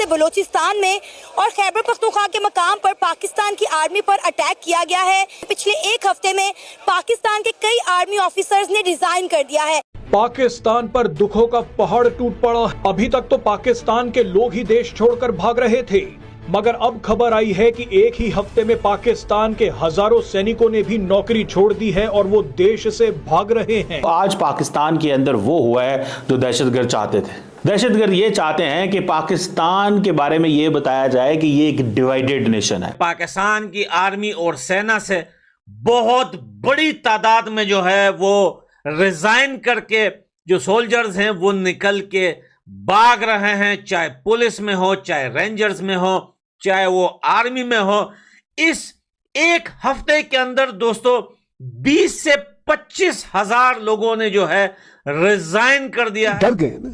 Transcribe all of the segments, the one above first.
से बलूचिस्तान में और खैबर पख्तूनख्वा के मकाम पर पाकिस्तान की आर्मी पर अटैक किया गया है। पिछले एक हफ्ते में पाकिस्तान के कई आर्मी ऑफिसर्स ने रिजाइन कर दिया है। पाकिस्तान पर दुखों का पहाड़ टूट पड़ा। अभी तक तो पाकिस्तान के लोग ही देश छोड़कर भाग रहे थे, मगर अब खबर आई है कि एक ही हफ्ते में पाकिस्तान के हजारों सैनिकों ने भी नौकरी छोड़ दी है और वो देश से भाग रहे हैं। आज पाकिस्तान के अंदर वो हुआ है जो दहशतगर्द चाहते थे। दहशतगर्द ये चाहते हैं कि पाकिस्तान के बारे में ये बताया जाए कि ये एक डिवाइडेड नेशन है। पाकिस्तान की आर्मी और सेना से बहुत बड़ी तादाद में जो है वो रिजाइन करके जो सोल्जर्स हैं वो निकल के भाग रहे हैं, चाहे पुलिस में हो, चाहे रेंजर्स में हो, चाहे वो आर्मी में हो। इस एक हफ्ते के अंदर दोस्तों 20 से 25 हजार लोगों ने जो है रिजाइन कर दिया है। डर गए ना,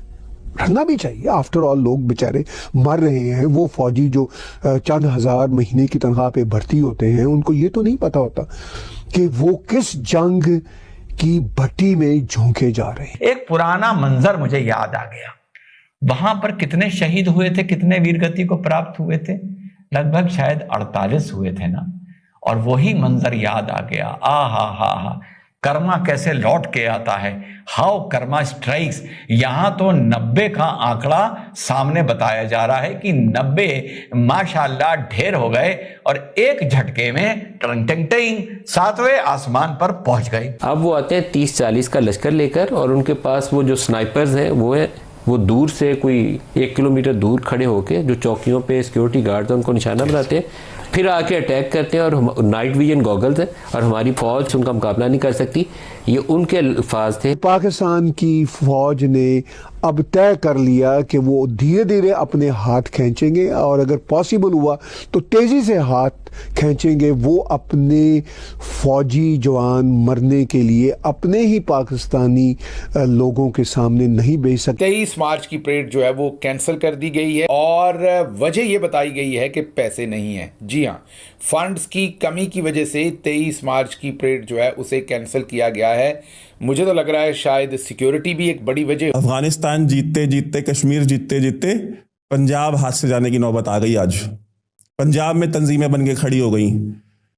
डरना भी चाहिए। आफ्टर ऑल लोग बेचारे मर रहे हैं। वो फौजी जो चंद हजार महीने की तनख्वाह पे भर्ती होते हैं, उनको ये तो नहीं पता होता कि वो किस जंग की भट्टी में झोंके जा रहे हैं। एक पुराना मंजर मुझे याद आ गया। वहां पर कितने शहीद हुए थे, कितने वीरगति को प्राप्त हुए थे? लगभग शायद 48 हुए थे ना। और वही मंजर याद आ गया। हा, कर्मा कैसे लौट के आता है, हाउ कर्मा स्ट्राइक्स। यहां तो 90 का आंकड़ा सामने बताया जा रहा है कि 90 माशाल्लाह ढेर हो गए और एक झटके में टंग टंग टंग 7वें आसमान पर पहुंच गए। अब वो आते हैं 30-40 का लश्कर लेकर और उनके पास वो जो स्नाइपर्स हैं वो दूर से कोई 1 किलोमीटर दूर खड़े होके जो चौकियों पे सिक्योरिटी गार्ड हैं उनको निशाना बनाते हैं, फिर आके अटैक करते हैं। और नाइट विजन गॉगल्स है और हमारी फौज उनका मुकाबला नहीं कर सकती। ये उनके अल्फाज थे। पाकिस्तान की फौज ने अब तय कर लिया कि वो धीरे धीरे अपने हाथ खींचेंगे और अगर पॉसिबल हुआ तो तेजी से हाथ खींचेंगे। वो अपने फौजी जवान मरने के लिए अपने ही पाकिस्तानी लोगों के सामने नहीं भेज सकते। 23 मार्च की परेड जो है वो कैंसिल कर दी गई है और वजह ये बताई गई है कि पैसे नहीं है। जी हाँ, फंड्स की कमी की वजह से 23 मार्च की परेड जो है उसे कैंसिल किया गया है। मुझे तो लग रहा है शायद सिक्योरिटी भी एक बड़ी वजह। अफगानिस्तान जीतते जीतते, कश्मीर जीतते जीतते पंजाब हाथ से जाने की नौबत आ गई। आज पंजाब में तंजीमें बन के खड़ी हो गई।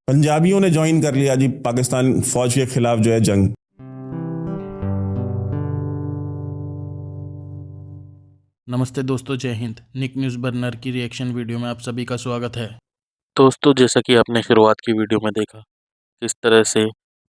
पंजाबियों ने ज्वाइन कर लिया जी पाकिस्तान फौज के खिलाफ जो है जंग। नमस्ते दोस्तों, जय हिंद। निक न्यूज़ बर्नर की रिएक्शन वीडियो में आप सभी का स्वागत है। दोस्तों, जैसा कि आपने शुरुआत की वीडियो में देखा किस तरह से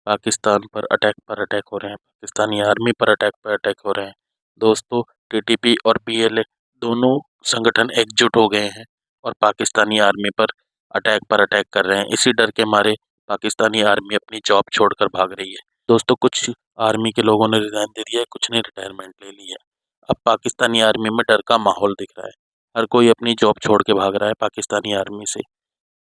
पाकिस्तान पर अटैक हो रहे हैं, पाकिस्तानी आर्मी पर अटैक हो रहे हैं। दोस्तों, टीटीपी और पीएलए दोनों संगठन एकजुट हो गए हैं और पाकिस्तानी आर्मी पर अटैक कर रहे हैं। इसी डर के मारे पाकिस्तानी आर्मी अपनी जॉब छोड़कर भाग रही है। दोस्तों, कुछ आर्मी के लोगों ने रिजाइन दे दिया है, कुछ ने रिटायरमेंट ले ली है। अब पाकिस्तानी आर्मी में डर का माहौल दिख रहा है। हर कोई अपनी जॉब छोड़ के भाग रहा है पाकिस्तानी आर्मी से।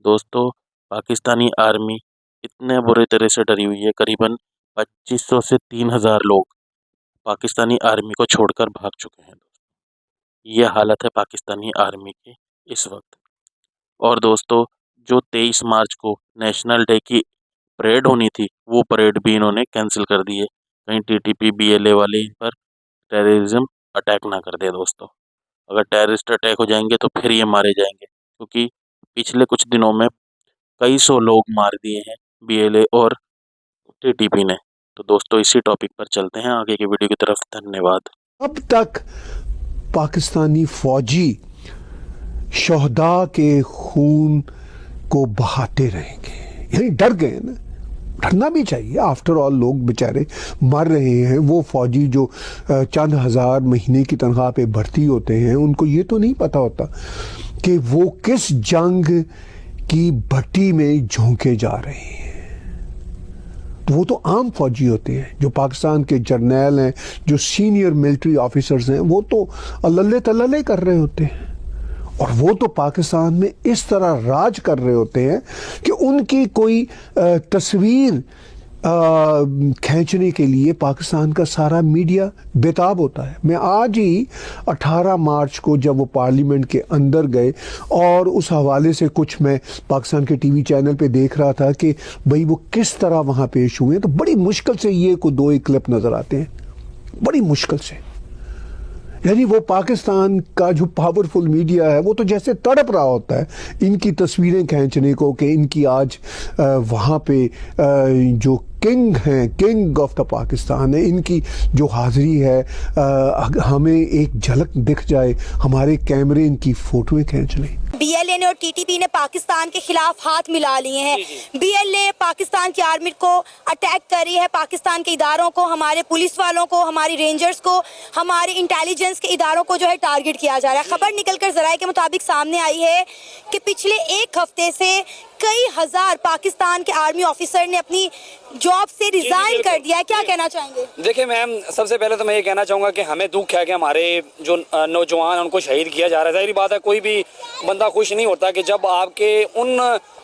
दोस्तों, पाकिस्तानी आर्मी इतने बुरे तरह से डरी हुई है, करीबन 2500 से 3000 लोग पाकिस्तानी आर्मी को छोड़कर भाग चुके हैं। यह हालत है पाकिस्तानी आर्मी की इस वक्त। और दोस्तों, जो 23 मार्च को नेशनल डे की परेड होनी थी वो परेड भी इन्होंने कैंसिल कर दी है। कहीं टीटीपी बीएलए वाले इन पर टेररिज्म अटैक ना कर दे। दोस्तों, अगर टेररिस्ट अटैक हो जाएंगे तो फिर ये मारे जाएंगे, क्योंकि पिछले कुछ दिनों में कई सौ लोग मार दिए हैं बीएलए और टीटीपी ने। तो दोस्तों, इसी टॉपिक पर चलते हैं आगे की वीडियो की तरफ। धन्यवाद। अब तक पाकिस्तानी फौजी शहदा के खून को बहाते रहेंगे, यानी डर गए ना, डरना भी चाहिए। आफ्टर ऑल लोग बेचारे मर रहे हैं। वो फौजी जो चंद हजार महीने की तनख्वाह पे भर्ती होते हैं, उनको ये तो नहीं पता होता कि वो किस जंग की भट्टी में झोंके जा रहे हैं। तो वो तो आम फौजी होते हैं। जो पाकिस्तान के जर्नैल हैं, जो सीनियर मिलिट्री ऑफिसर्स हैं, वो तो अल्लल्ले तल्लल्ले कर रहे होते हैं और वो तो पाकिस्तान में इस तरह राज कर रहे होते हैं कि उनकी कोई तस्वीर खींचने के लिए पाकिस्तान का सारा मीडिया बेताब होता है। मैं आज ही 18 मार्च को जब वो पार्लियामेंट के अंदर गए और उस हवाले से कुछ मैं पाकिस्तान के टीवी चैनल पे देख रहा था कि भाई वो किस तरह वहाँ पेश हुए, तो बड़ी मुश्किल से ये को 2 एक क्लिप नज़र आते हैं, बड़ी मुश्किल से। यानी वो पाकिस्तान का जो पावरफुल मीडिया है वो तो जैसे तड़प रहा होता है इनकी तस्वीरें खींचने को कि इनकी आज वहाँ पे जो किंग हैं, किंग ऑफ द पाकिस्तान है, इनकी जो हाजिरी है हमें एक झलक दिख जाए, हमारे कैमरे इनकी फोटोएं खींच लें। बीएलए ने और टीटीपी ने पाकिस्तान के खिलाफ हाथ मिला लिए हैं। बीएलए पाकिस्तान की आर्मी को अटैक कर रही है, पाकिस्तान के इदारों को, हमारे पुलिस वालों को, हमारी रेंजर्स को, हमारे इंटेलिजेंस के इदारों को जो है टारगेट किया जा रहा है। खबर निकलकर जराये के मुताबिक सामने आई है कि पिछले एक हफ्ते से कई हजार पाकिस्तान के आर्मी ऑफिसर ने अपनी जॉब से रिजाइन कर दिया है। क्या कहना चाहेंगे? देखिए मैम, सबसे पहले तो मैं ये कहना चाहूँगा कि हमें दुख है कि हमारे जो नौजवान उनको शहीद किया जा रहा है। जाहिर बात है कोई भी बंदा खुश नहीं होता कि जब आपके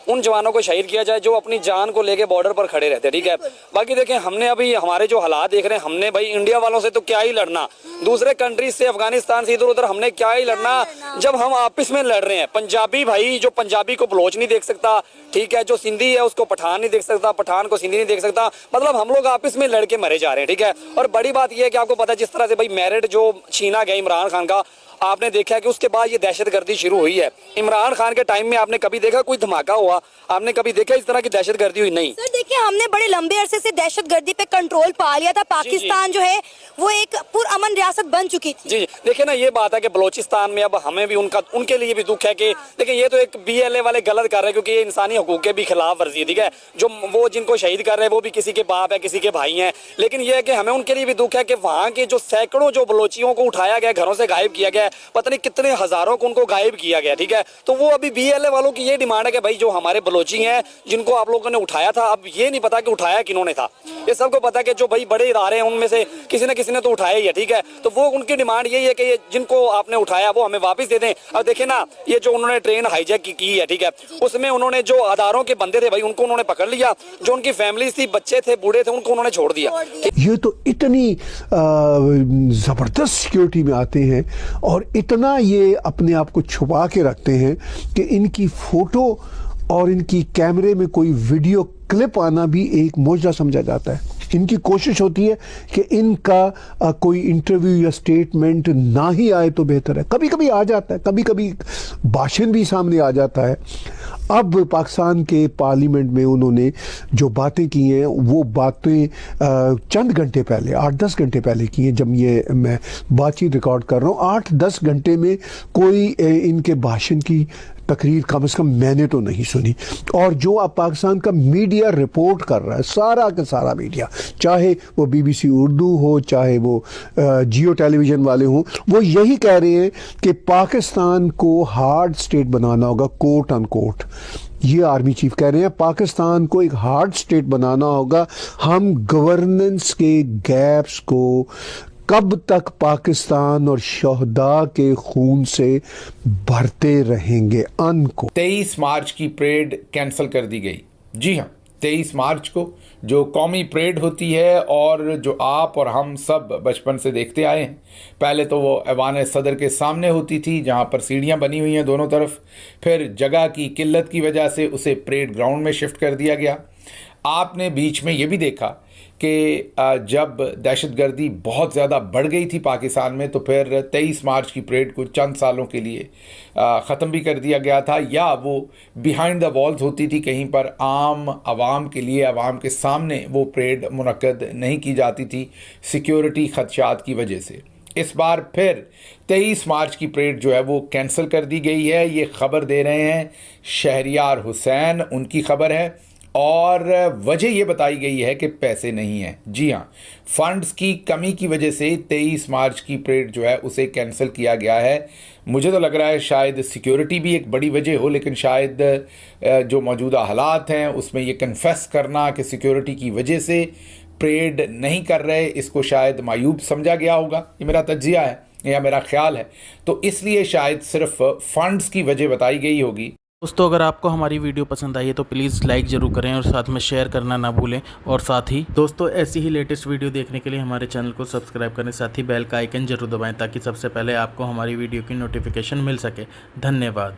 उन जवानों को शहीद किया जाए जो अपनी जान को लेके बॉर्डर पर खड़े रहते हैं। ठीक है, बाकी देखें हमने अभी हमारे जो हालात देख रहे हैं, हमने भाई इंडिया वालों से तो क्या ही लड़ना, दूसरे कंट्रीज से, अफगानिस्तान से इधर उधर हमने क्या ही लड़ना जब हम आपस में लड़ रहे हैं। पंजाबी भाई, जो पंजाबी को बलोच नहीं देख सकता, ठीक है, जो सिंधी है उसको पठान नहीं देख सकता, पठान को सिंधी नहीं देख सकता, मतलब हम लोग आपस में लड़के मरे जा रहे हैं। ठीक है, और बड़ी बात यह है कि आपको पता है जिस तरह से भाई मेरिट जो छीना गया इमरान खान का, आपने देखा है कि उसके बाद ये दहशतगर्दी शुरू हुई है। इमरान खान के टाइम में आपने कभी देखा कोई धमाका हुआ? आपने कभी देखा इस तरह की दहशतगर्दी हुई? नहीं। सर देखिए, हमने बड़े लंबे अरसे से दहशतगर्दी पे कंट्रोल पा लिया था। पाकिस्तान जो है वो एक पुरअमन रियासत बन चुकी थी। जी देखिए ना, ये बात है कि बलोचिस्तान में अब हमें भी उनके लिए भी दुख है कि देखिए ये तो एक बीएलए वाले गलत कर रहे हैं क्योंकि ये इंसानी हकूक के भी खिलाफ वर्जी है। ठीक है, जो वो जिनको शहीद कर रहे हैं वो भी किसी के बाप है, किसी के भाई हैं, लेकिन ये है कि हमें उनके लिए भी दुख है कि वहाँ के जो सैकड़ों जो बलोचियों को उठाया गया, घरों से गायब किया गया, पता नहीं कितने हजारों को उनको गायब किया गया। ठीक है, तो वो अभी बीएलए वालों की ये डिमांड है कि भाई जो हमारे बलोची हैं जिनको आप लोगों ने उठाया था, अब ये नहीं पता कि उठाया किन्होंने था। ये सबको पता कि जो भाई बड़े इदारे हैं उनमें से किसी न किसी ने तो उठाया ही है। ठीक है, तो वो उनकी डिमांड यही है कि ये जिनको आपने उठाया वो हमें वापस दे दें। अब देखें ना, ये जो उन्होंने ट्रेन हाईजैक की है, ठीक है, उसमें उन्होंने जो अदारों के बंदे थे भाई उनको उन्होंने पकड़ लिया, जो उनकी फैमिली थी, बच्चे थे, बूढ़े थे, उनको उन्होंने छोड़ दिया। ये तो इतनी जबरदस्त सिक्योरिटी में आते हैं और इतना ये अपने आप को छुपा के रखते हैं कि इनकी फोटो और इनकी कैमरे में कोई वीडियो क्लिप आना भी एक मौजज़ा समझा जाता है। इनकी कोशिश होती है कि इनका कोई इंटरव्यू या स्टेटमेंट ना ही आए तो बेहतर है। कभी कभी आ जाता है, कभी कभी भाषण भी सामने आ जाता है। अब पाकिस्तान के पार्लियामेंट में उन्होंने जो बातें की हैं वो बातें चंद घंटे पहले, 8-10 घंटे पहले की हैं। जब ये मैं बातचीत रिकॉर्ड कर रहा हूँ, 8-10 घंटे में कोई इनके भाषण की तकरीर कम से कम मैंने तो नहीं सुनी। और जो अब पाकिस्तान का मीडिया रिपोर्ट कर रहा है, सारा का सारा मीडिया, चाहे वो BBC उर्दू हो, चाहे वो जियो टेलीविज़न वाले हों, वो यही कह रहे हैं कि पाकिस्तान को हार्ड स्टेट बनाना होगा, कोट अनकोट। ये आर्मी चीफ कह रहे हैं पाकिस्तान को एक हार्ड स्टेट बनाना होगा। हम गवर्नेंस के गैप्स को कब तक पाकिस्तान और शहदा के खून से भरते रहेंगे? को 23 मार्च की परेड कैंसिल कर दी गई। जी हाँ, 23 मार्च को जो कौमी परेड होती है और जो आप और हम सब बचपन से देखते आए हैं, पहले तो वो ऐवान सदर के सामने होती थी जहाँ पर सीढ़ियाँ बनी हुई हैं दोनों तरफ, फिर जगह की किल्लत की वजह से उसे परेड ग्राउंड में शिफ्ट कर दिया गया। आपने बीच में ये भी देखा कि जब दहशतगर्दी बहुत ज़्यादा बढ़ गई थी पाकिस्तान में तो फिर 23 मार्च की परेड को चंद सालों के लिए ख़त्म भी कर दिया गया था, या वो बिहाइंड द वॉल्स होती थी, कहीं पर आम आवाम के लिए, आवाम के सामने वो परेड मुनक्कद नहीं की जाती थी सिक्योरिटी खदशात की वजह से। इस बार फिर 23 मार्च की परेड जो है वो कैंसिल कर दी गई है। ये खबर दे रहे हैं शहरियार हुसैन, उनकी खबर है, और वजह ये बताई गई है कि पैसे नहीं हैं। जी हाँ, फंड्स की कमी की वजह से 23 मार्च की परेड जो है उसे कैंसिल किया गया है। मुझे तो लग रहा है शायद सिक्योरिटी भी एक बड़ी वजह हो, लेकिन शायद जो मौजूदा हालात हैं उसमें ये कन्फेस करना कि सिक्योरिटी की वजह से परेड नहीं कर रहे, इसको शायद मायूब समझा गया होगा। ये मेरा तज्जिया है या मेरा ख्याल है, तो इसलिए शायद सिर्फ फंड्स की वजह बताई गई होगी। दोस्तों, अगर आपको हमारी वीडियो पसंद आई है तो प्लीज़ लाइक ज़रूर करें और साथ में शेयर करना ना भूलें। और साथ ही दोस्तों, ऐसी ही लेटेस्ट वीडियो देखने के लिए हमारे चैनल को सब्सक्राइब करें, साथ ही बेल का आइकन जरूर दबाएं ताकि सबसे पहले आपको हमारी वीडियो की नोटिफिकेशन मिल सके। धन्यवाद।